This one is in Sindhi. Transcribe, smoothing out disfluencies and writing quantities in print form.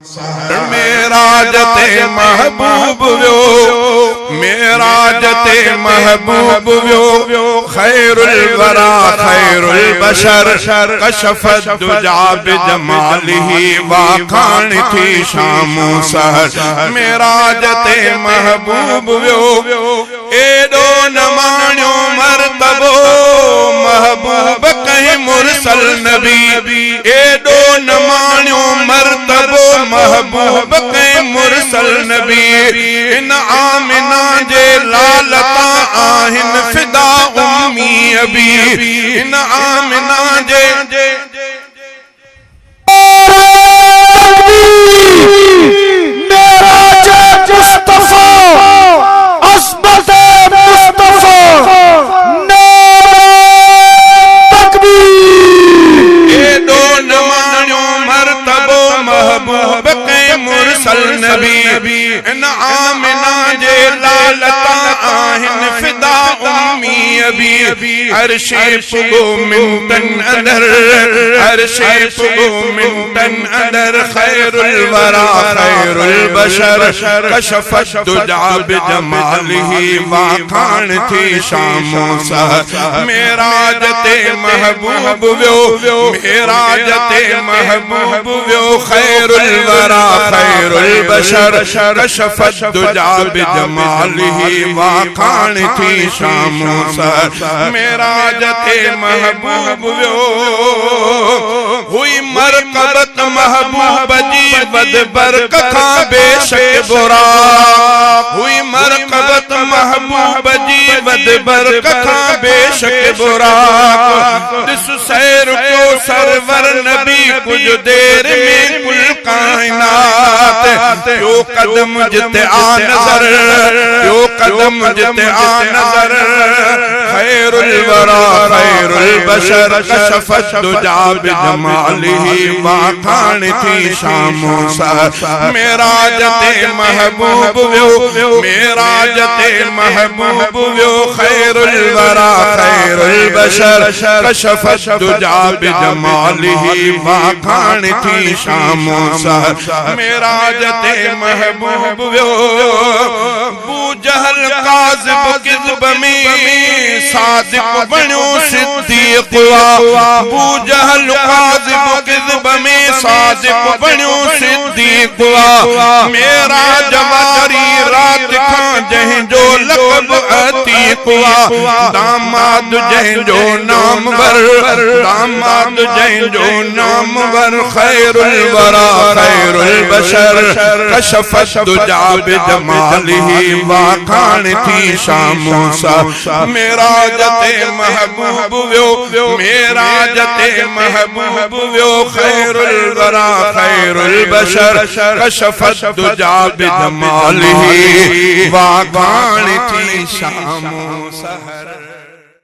معراج تے محبوب ویو معراج تے محبوب ویو خیر الورا خیر البشر کشف الدجا بجمالہ واخان تھی شام و سحر معراج تے محبوب ویو ایڈو نمانیو مرتبو محبوب کہیں مرسل نبی ایڈو نمانیو مرتبو محبوب کے مرسل نبی ان آمنہ جے لالتا آہن فدا امی ابی ان آمنہ جے معراج مصطفیٰ عصمت مصطفیٰ محبوب کے مرسل نبی ان آمنہ جے لالتا آہن فدا امی ابی عرش پگو منتن اندر عرش پگو منتن اندر خیر الورا خیر البشر کشف الدجا بجمالہ واخان تھی شام و سحر معراج تے محبوب ویو معراج تے محبوب ویو خیر الورا خیر البشر کشف الدجا بجمالہ واخان تھی شام و سحر معراج تے محبوب ویو ہوئی مرکبت محبوب جی ود برکتاں بے شک براق ہوئی مرکبت محبوب جی ود برکتاں بے شک براق دس سیر کو سرور نبی کچھ دیر میں کل کائنات یو قدم جتے آ نظر یو قدم جتے آ نظر خیر الورا خیر البشر کشف الدجا بجمالہ واخان تھی شام و سحر معراج تے محبوب ویو معراج تے محبوب ویو خیر الورا خیر البشر کشف الدجا بجمالہ واخان تھی شام و سحر معراج تے محبوب ویو بو جہل کاذب کذب میں صادق بنو صدیق بو جہل کاذب کذب میں صادق بنو صدیق میرا جواری رات کھان جہن جو لقب عتیق داماد جہن جو نام ور داماد جہن جو نام ور خیر الورا خیر البشر کشف الدجا بجمالہ واخان تھی شام و سحر معراج تے محبوب ویو معراج تے محبوب ویو خیر الورا خیر البشر کشف الدجا بجمالہ واخان تھی شام و سحر